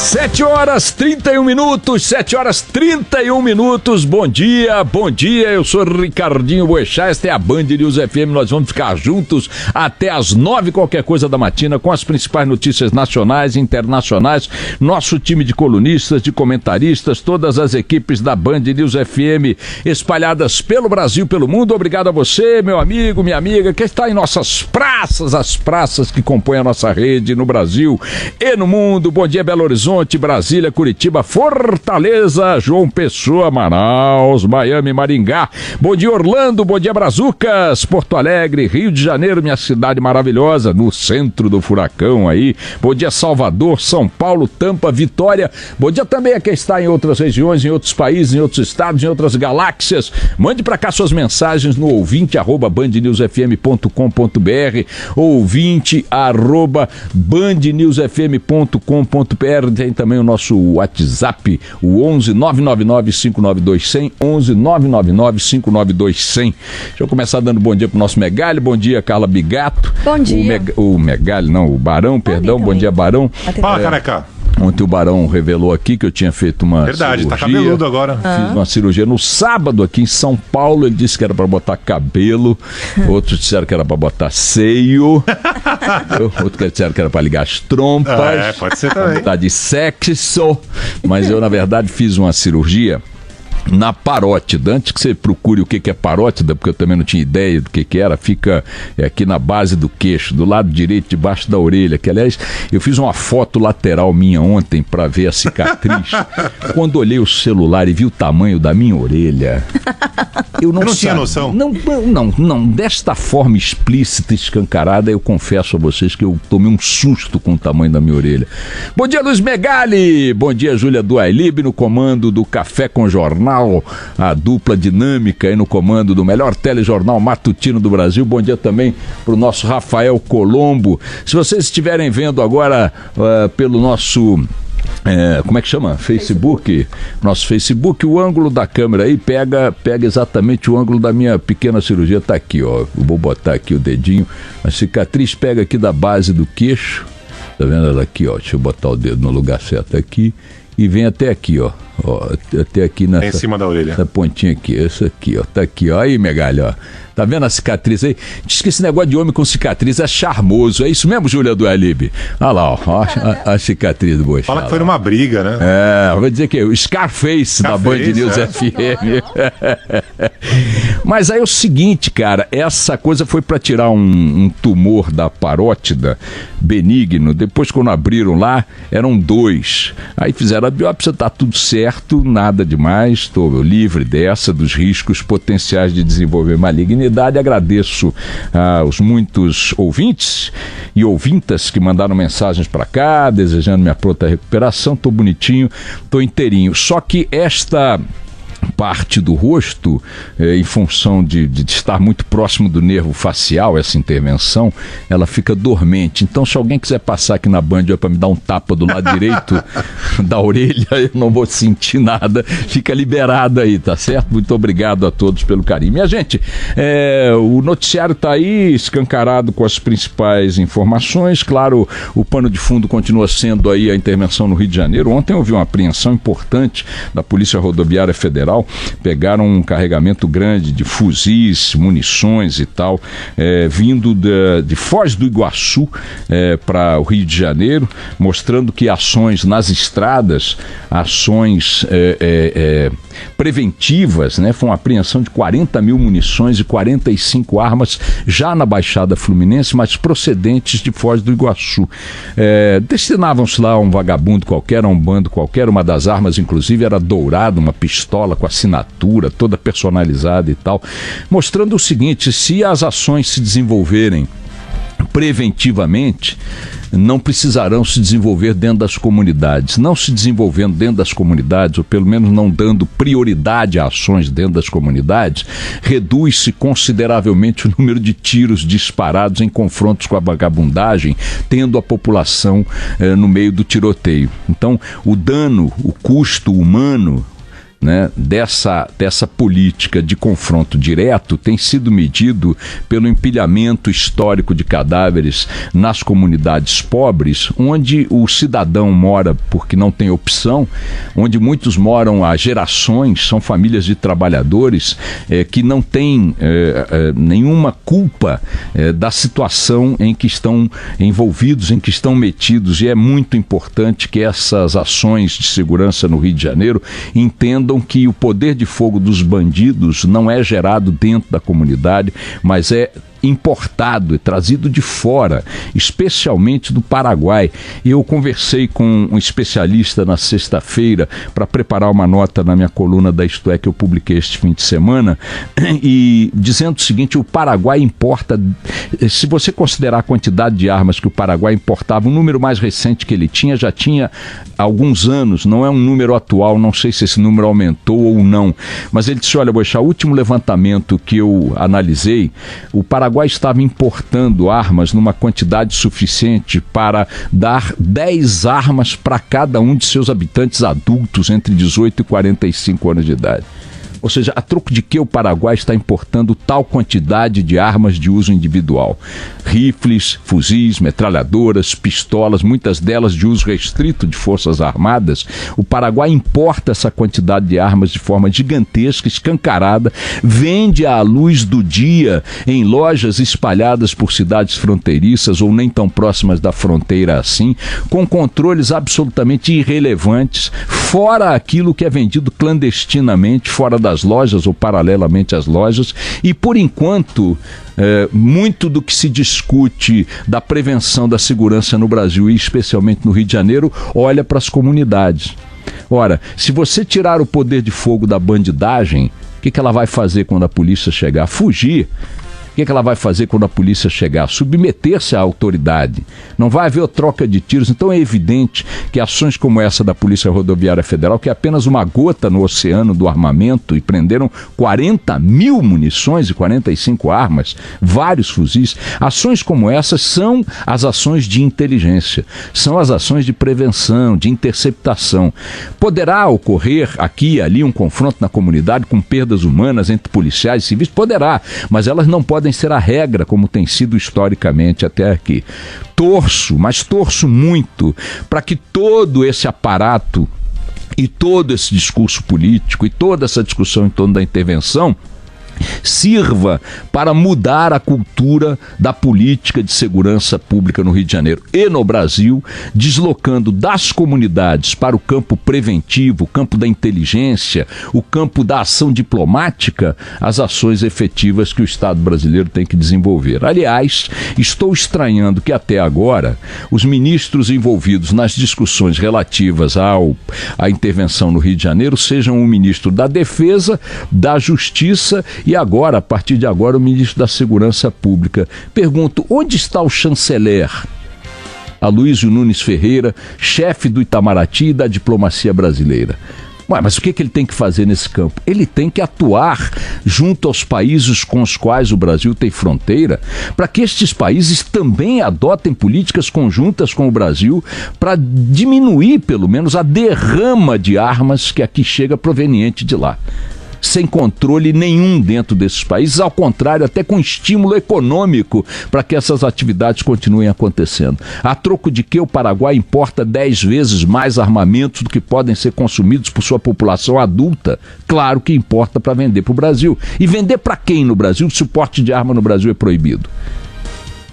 7 horas 31 minutos, 7 horas 31 minutos, bom dia, eu sou Ricardinho Boechat, esta é a Band News FM, nós vamos ficar juntos até as 9, qualquer coisa da matina, com as principais notícias nacionais e internacionais, nosso time de colunistas, de comentaristas, todas as equipes da Band News FM espalhadas pelo Brasil, pelo mundo. Obrigado a você, meu amigo, minha amiga, que está em nossas praças, as praças que compõem a nossa rede no Brasil e no mundo. Bom dia, Belo Horizonte, Brasília, Curitiba, Fortaleza, João Pessoa, Manaus, Miami, Maringá. Bom dia, Orlando, bom dia, Brazucas, Porto Alegre, Rio de Janeiro, minha cidade maravilhosa, no centro do furacão aí. Bom dia, Salvador, São Paulo, Tampa, Vitória. Bom dia também a quem está em outras regiões, em outros países, em outros estados, em outras galáxias. Mande para cá suas mensagens no ouvinte@bandnewsfm.com.br, ouvinte@bandnewsfm.com.br. Tem também o nosso WhatsApp, o 11 999 592 100, 11 999 592 100. Deixa eu começar dando bom dia pro nosso Megali. Bom dia, Carla Bigato. Bom dia. O Megali, não, o Barão, perdão. Bom dia, Barão. Fala, careca. Ontem o Barão revelou aqui que eu tinha feito uma Verdade, cirurgia. tá cabeludo agora. Fiz uma cirurgia no sábado aqui em São Paulo. Ele disse que era pra botar cabelo. Outros disseram que era pra botar seio. Outros disseram que era pra ligar as trompas. Pode ser também. Tá de sexo. Mas eu, na verdade, fiz uma cirurgia na parótida. Antes que você procure o que é parótida, porque eu também não tinha ideia do que era, fica aqui na base do queixo, do lado direito, debaixo da orelha, que aliás, eu fiz uma foto lateral minha ontem para ver a cicatriz. Quando olhei o celular e vi o tamanho da minha orelha, eu não tinha noção. Não, desta forma explícita, escancarada, eu confesso a vocês que eu tomei um susto com o tamanho da minha orelha. Bom dia, Luiz Megali. Bom dia, Júlia Duailib, no comando do Café com Jornal, a dupla dinâmica aí no comando do melhor telejornal matutino do Brasil. Bom dia também para o nosso Rafael Colombo. Se vocês estiverem vendo agora pelo nosso... como é que chama? Facebook. Nosso Facebook, o ângulo da câmera aí pega exatamente o ângulo da minha pequena cirurgia. Tá aqui, ó. Eu vou botar aqui o dedinho. A cicatriz pega aqui da base do queixo. Tá vendo ela aqui, ó? Deixa eu botar o dedo no lugar certo aqui. E vem até aqui, ó. Até aqui nessa, em cima da orelha. Essa pontinha aqui, essa aqui, ó. Tá aqui, ó. Aí, Megali, ó. Tá vendo a cicatriz aí? Diz que esse negócio de homem com cicatriz é charmoso. É isso mesmo, Júlia do Alib? Olha lá, ó. A cicatriz do Boechat. Fala que foi numa briga, né? Vou dizer que o Scarface da Band News FM. Mas aí é o seguinte, cara, essa coisa foi pra tirar um tumor da parótida benigno. Depois, quando abriram lá, eram 2. Aí fizeram a biópsia, tá tudo certo, nada demais. Estou livre dos riscos potenciais de desenvolver malignidade. Agradeço aos muitos ouvintes e ouvintas que mandaram mensagens para cá, desejando minha pronta recuperação. Tô bonitinho, tô inteirinho. Só que esta parte do rosto, em função de estar muito próximo do nervo facial, essa intervenção, ela fica dormente. Então, se alguém quiser passar aqui na Band para me dar um tapa do lado direito da orelha, eu não vou sentir nada, fica liberado aí, tá certo? Muito obrigado a todos pelo carinho. Minha gente, o noticiário tá aí, escancarado com as principais informações. Claro, o pano de fundo continua sendo aí a intervenção no Rio de Janeiro. Ontem houve uma apreensão importante da Polícia Rodoviária Federal. Pegaram um carregamento grande de fuzis, munições e tal, vindo de Foz do Iguaçu para o Rio de Janeiro, mostrando que ações nas estradas, ações preventivas, né? Foi uma apreensão de 40 mil munições e 45 armas já na Baixada Fluminense, mas procedentes de Foz do Iguaçu. Destinavam-se lá a um vagabundo qualquer, a um bando qualquer. Uma das armas, inclusive, era dourada, uma pistola com assinatura toda personalizada e tal, mostrando o seguinte: se as ações se desenvolverem preventivamente, não precisarão se desenvolver dentro das comunidades. Não se desenvolvendo dentro das comunidades, ou pelo menos não dando prioridade a ações dentro das comunidades, reduz-se consideravelmente o número de tiros disparados em confrontos com a vagabundagem, tendo a população no meio do tiroteio. Então, o dano, o custo humano né, dessa política de confronto direto tem sido medido pelo empilhamento histórico de cadáveres nas comunidades pobres, onde o cidadão mora porque não tem opção, onde muitos moram há gerações, são famílias de trabalhadores que não têm nenhuma culpa da situação em que estão envolvidos, em que estão metidos, e é muito importante que essas ações de segurança no Rio de Janeiro entendam que o poder de fogo dos bandidos não é gerado dentro da comunidade, mas é importado e trazido de fora, especialmente do Paraguai. Eu conversei com um especialista na sexta-feira para preparar uma nota na minha coluna da Isto É, que eu publiquei este fim de semana, e dizendo o seguinte: o Paraguai importa, se você considerar a quantidade de armas que o Paraguai importava, o número mais recente que ele tinha, já tinha alguns anos, não é um número atual, não sei se esse número aumentou ou não, mas ele disse: olha, Boixá, o último levantamento que eu analisei, o Paraguai estava importando armas numa quantidade suficiente para dar 10 armas para cada um de seus habitantes adultos entre 18 e 45 anos de idade. Ou seja, a troco de que o Paraguai está importando tal quantidade de armas de uso individual? Rifles, fuzis, metralhadoras, pistolas, muitas delas de uso restrito de forças armadas. O Paraguai importa essa quantidade de armas de forma gigantesca, escancarada, vende à luz do dia em lojas espalhadas por cidades fronteiriças ou nem tão próximas da fronteira assim, com controles absolutamente irrelevantes, fora aquilo que é vendido clandestinamente, fora das lojas ou paralelamente às lojas, e por enquanto muito do que se discute da prevenção da segurança no Brasil e especialmente no Rio de Janeiro olha para as comunidades. Ora, se você tirar o poder de fogo da bandidagem, o que ela vai fazer quando a polícia chegar? Fugir. O que ela vai fazer quando a polícia chegar? Submeter-se à autoridade. Não vai haver troca de tiros. Então é evidente que ações como essa da Polícia Rodoviária Federal, que é apenas uma gota no oceano do armamento, e prenderam 40 mil munições e 45 armas, vários fuzis, ações como essas são as ações de inteligência, são as ações de prevenção, de interceptação. Poderá ocorrer aqui e ali um confronto na comunidade com perdas humanas entre policiais e civis? Poderá, mas elas não podem ser a regra, como tem sido historicamente até aqui. Torço, mas torço muito, para que todo esse aparato e todo esse discurso político e toda essa discussão em torno da intervenção sirva para mudar a cultura da política de segurança pública no Rio de Janeiro e no Brasil, deslocando das comunidades para o campo preventivo, o campo da inteligência, o campo da ação diplomática, as ações efetivas que o Estado brasileiro tem que desenvolver. Aliás, estou estranhando que até agora os ministros envolvidos nas discussões relativas à intervenção no Rio de Janeiro sejam o ministro da Defesa, da Justiça e agora, a partir de agora, o ministro da Segurança Pública. Pergunto, onde está o chanceler? Aloysio Nunes Ferreira, chefe do Itamaraty e da diplomacia brasileira. Ué, mas o que ele tem que fazer nesse campo? Ele tem que atuar junto aos países com os quais o Brasil tem fronteira, para que estes países também adotem políticas conjuntas com o Brasil para diminuir, pelo menos, a derrama de armas que aqui chega proveniente de lá. Sem controle nenhum dentro desses países, ao contrário, até com estímulo econômico para que essas atividades continuem acontecendo. A troco de que o Paraguai importa 10 vezes mais armamentos do que podem ser consumidos por sua população adulta? Claro que importa para vender para o Brasil. E vender para quem no Brasil, se o porte de arma no Brasil é proibido?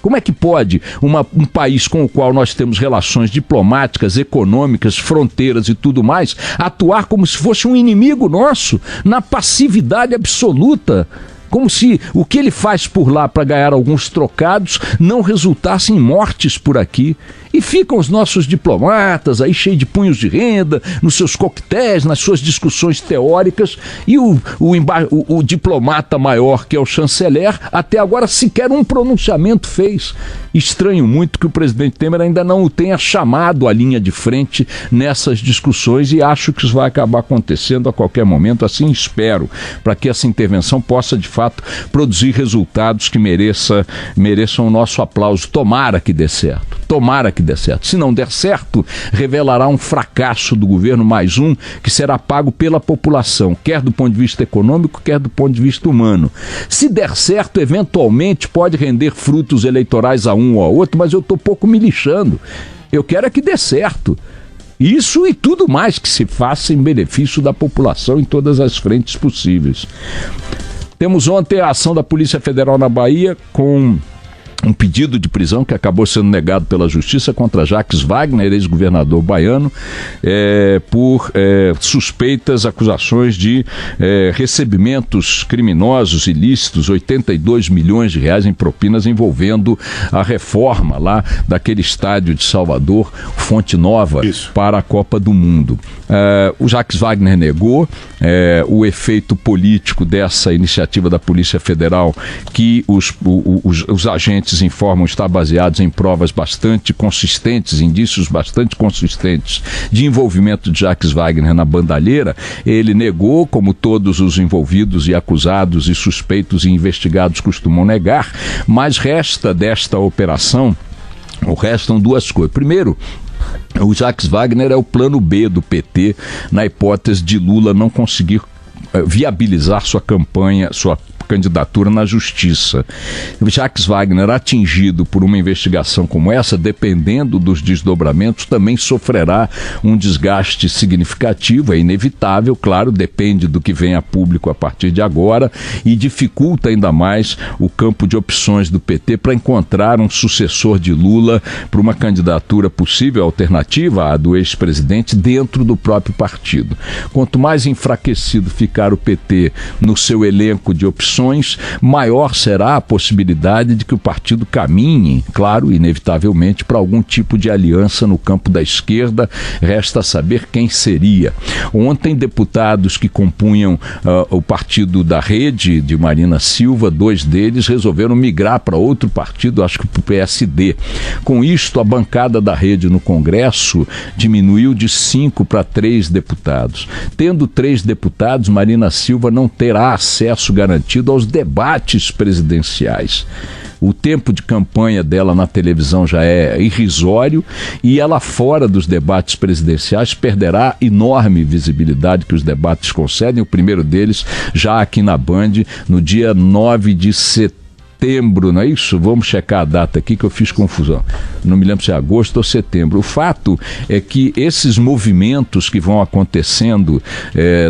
Como é que pode um país com o qual nós temos relações diplomáticas, econômicas, fronteiras e tudo mais, atuar como se fosse um inimigo nosso, na passividade absoluta? Como se o que ele faz por lá para ganhar alguns trocados não resultasse em mortes por aqui. E ficam os nossos diplomatas aí cheios de punhos de renda, nos seus coquetéis, nas suas discussões teóricas, e o diplomata maior, que é o chanceler, até agora sequer um pronunciamento fez. Estranho muito que o presidente Temer ainda não o tenha chamado à linha de frente nessas discussões, e acho que isso vai acabar acontecendo a qualquer momento, assim espero, para que essa intervenção possa de fato fato, produzir resultados que mereçam o nosso aplauso. Tomara que dê certo. Tomara que dê certo. Se não der certo, revelará um fracasso do governo, mais um, que será pago pela população, quer do ponto de vista econômico, quer do ponto de vista humano. Se der certo, eventualmente pode render frutos eleitorais a um ou a outro, mas eu estou pouco me lixando. Eu quero é que dê certo. Isso e tudo mais que se faça em benefício da população em todas as frentes possíveis. Temos ontem a ação da Polícia Federal na Bahia com um pedido de prisão que acabou sendo negado pela Justiça contra Jacques Wagner, ex-governador baiano, por suspeitas, acusações de recebimentos criminosos ilícitos, 82 milhões de reais em propinas envolvendo a reforma lá daquele estádio de Salvador, Fonte Nova, isso, para a Copa do Mundo. O Jacques Wagner negou. O efeito político dessa iniciativa da Polícia Federal, que os agentes informam estar baseados em provas bastante consistentes, indícios bastante consistentes de envolvimento de Jacques Wagner na bandalheira, ele negou, como todos os envolvidos e acusados e suspeitos e investigados costumam negar, mas resta desta operação, restam duas coisas. Primeiro, o Jacques Wagner é o plano B do PT na hipótese de Lula não conseguir viabilizar sua campanha, sua candidatura na Justiça. Jacques Wagner, atingido por uma investigação como essa, dependendo dos desdobramentos, também sofrerá um desgaste significativo, é inevitável, claro, depende do que vem a público a partir de agora e dificulta ainda mais o campo de opções do PT para encontrar um sucessor de Lula para uma candidatura possível, alternativa à do ex-presidente, dentro do próprio partido. Quanto mais enfraquecido ficar o PT no seu elenco de opções, maior será a possibilidade de que o partido caminhe, claro, inevitavelmente, para algum tipo de aliança no campo da esquerda. Resta saber quem seria. Ontem, deputados que compunham o partido da Rede, de Marina Silva, 2 deles resolveram migrar para outro partido, acho que para o PSD. Com isto, a bancada da Rede no Congresso diminuiu de 5 para 3 deputados. Tendo 3 deputados, Marina Silva não terá acesso garantido aos debates presidenciais. O tempo de campanha dela na televisão já é irrisório e ela, fora dos debates presidenciais, perderá enorme visibilidade que os debates concedem. O primeiro deles já aqui na Band, no dia 9 de setembro, não é isso? Vamos checar a data aqui que eu fiz confusão. Não me lembro se é agosto ou setembro. O fato é que esses movimentos que vão acontecendo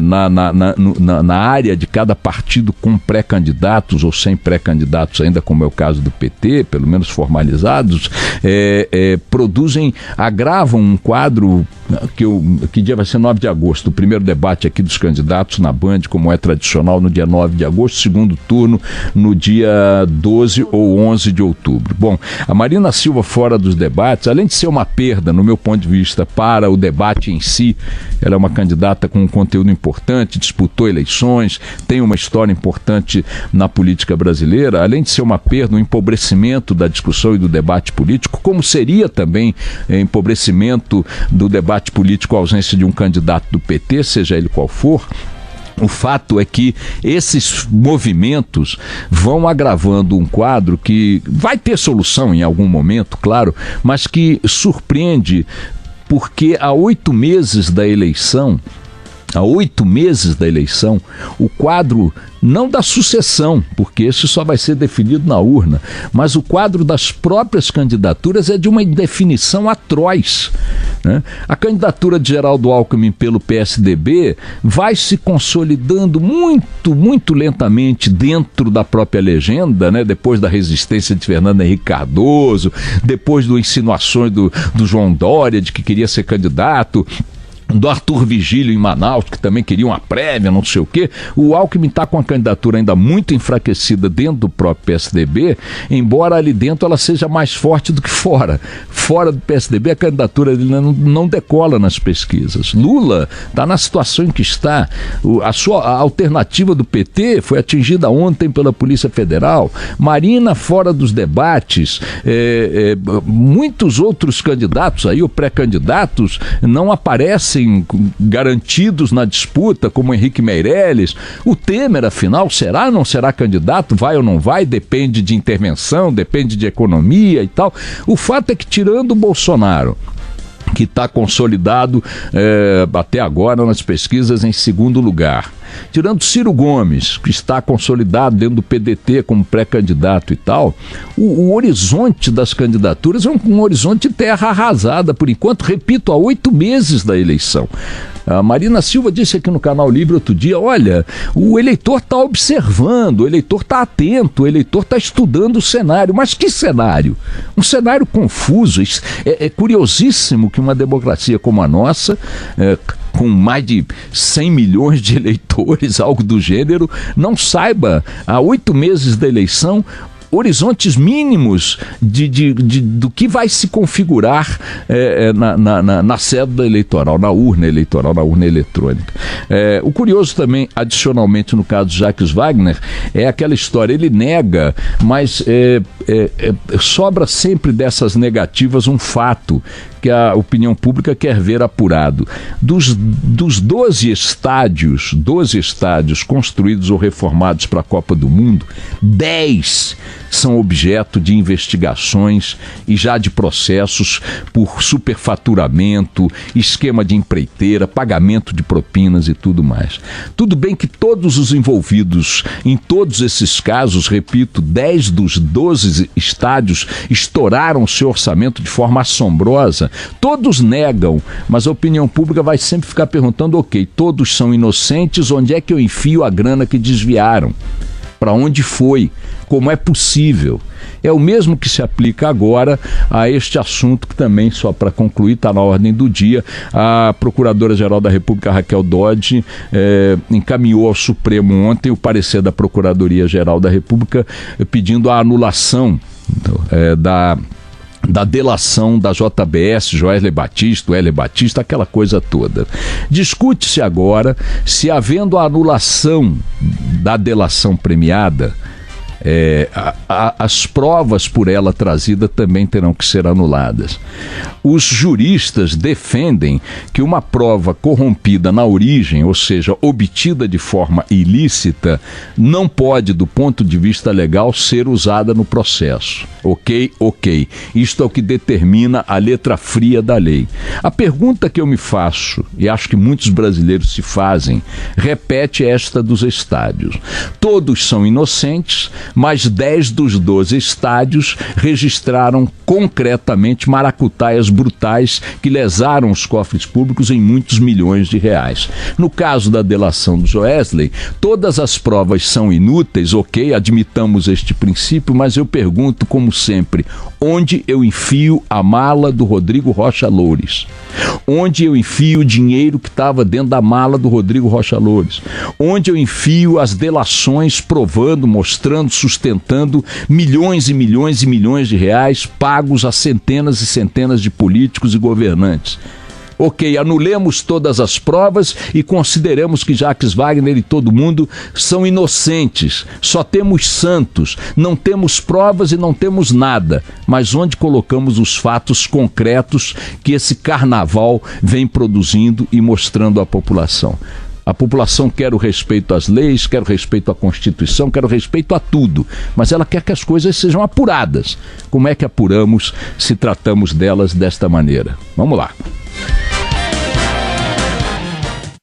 na área de cada partido com pré-candidatos ou sem pré-candidatos ainda, como é o caso do PT, pelo menos formalizados, agravam um quadro que dia vai ser 9 de agosto, o primeiro debate aqui dos candidatos na Band, como é tradicional, no dia 9 de agosto, segundo turno no dia 12 ou 11 de outubro. Bom, a Marina Silva fora dos debates, além de ser uma perda, no meu ponto de vista, para o debate em si, ela é uma candidata com um conteúdo importante, disputou eleições, tem uma história importante na política brasileira, além de ser uma perda, um empobrecimento da discussão e do debate político, como seria também empobrecimento do debate político a ausência de um candidato do PT, seja ele qual for. O fato é que esses movimentos vão agravando um quadro que vai ter solução em algum momento, claro, mas que surpreende porque há 8 meses da eleição, o quadro não da sucessão, porque esse só vai ser definido na urna, mas o quadro das próprias candidaturas é de uma indefinição atroz, né? A candidatura de Geraldo Alckmin pelo PSDB vai se consolidando muito, muito lentamente dentro da própria legenda, né? Depois da resistência de Fernando Henrique Cardoso, depois das insinuações do João Dória de que queria ser candidato, do Arthur Vigílio em Manaus, que também queria uma prévia, não sei o quê. O Alckmin está com a candidatura ainda muito enfraquecida dentro do próprio PSDB, embora ali dentro ela seja mais forte do que fora. Fora do PSDB, a candidatura dele não decola nas pesquisas. Lula está na situação em que está. A alternativa do PT foi atingida ontem pela Polícia Federal. Marina fora dos debates. Muitos outros candidatos aí, ou pré-candidatos, não aparecem parecem garantidos na disputa, como Henrique Meirelles. O Temer, afinal, será ou não será candidato? Vai ou não vai? Depende de intervenção, depende de economia e tal. O fato é que, tirando o Bolsonaro, que está consolidado até agora nas pesquisas em segundo lugar, tirando Ciro Gomes, que está consolidado dentro do PDT como pré-candidato e tal, o horizonte das candidaturas é um horizonte de terra arrasada, por enquanto, repito, há 8 meses da eleição. A Marina Silva disse aqui no Canal Livre outro dia, olha, o eleitor está observando, o eleitor está atento, o eleitor está estudando o cenário. Mas que cenário? Um cenário confuso. É curiosíssimo que uma democracia como a nossa, com mais de 100 milhões de eleitores, algo do gênero, não saiba, há 8 meses da eleição, horizontes mínimos do que vai se configurar na cédula eleitoral, na urna eleitoral, na urna eletrônica. O curioso também, adicionalmente no caso de Jacques Wagner, é aquela história, ele nega, mas sobra sempre dessas negativas um fato que a opinião pública quer ver apurado. Dos 12 estádios construídos ou reformados para a Copa do Mundo, 10 são objeto de investigações e já de processos por superfaturamento, esquema de empreiteira, pagamento de propinas e tudo mais. Tudo bem que todos os envolvidos em todos esses casos, repito, 10 dos 12 estádios estouraram seu orçamento de forma assombrosa. Todos negam, mas a opinião pública vai sempre ficar perguntando, ok, todos são inocentes, onde é que eu enfio a grana que desviaram? Para onde foi? Como é possível? É o mesmo que se aplica agora a este assunto que também, só para concluir, está na ordem do dia. A Procuradora-Geral da República, Raquel Dodge, encaminhou ao Supremo ontem o parecer da Procuradoria-Geral da República pedindo a anulação da delação da JBS, Joesley Batista, o Hélio Batista, aquela coisa toda. Discute-se agora se, havendo a anulação da delação premiada, as provas por ela trazida também terão que ser anuladas. Os juristas defendem que uma prova corrompida na origem, ou seja, obtida de forma ilícita, não pode, do ponto de vista legal, ser usada no processo. Ok? Isto é o que determina a letra fria da lei. A pergunta que eu me faço, e acho que muitos brasileiros se fazem, repete esta dos estádios. Todos são inocentes, mas 10 dos 12 estádios registraram concretamente maracutaias brutais que lesaram os cofres públicos em muitos milhões de reais. No caso da delação do Joesley, todas as provas são inúteis, ok, admitamos este princípio, mas eu pergunto, como sempre, onde eu enfio a mala do Rodrigo Rocha Loures? Onde eu enfio o dinheiro que estava dentro da mala do Rodrigo Rocha Loures? Onde eu enfio as delações provando, mostrando, sustentando milhões e milhões e milhões de reais pagos a centenas e centenas de políticos e governantes? Ok, anulemos todas as provas e consideremos que Jacques Wagner e todo mundo são inocentes. Só temos santos, não temos provas e não temos nada. Mas onde colocamos os fatos concretos que esse carnaval vem produzindo e mostrando à população? A população quer o respeito às leis, quer o respeito à Constituição, quer o respeito a tudo, mas ela quer que as coisas sejam apuradas. Como é que apuramos se tratamos delas desta maneira? Vamos lá.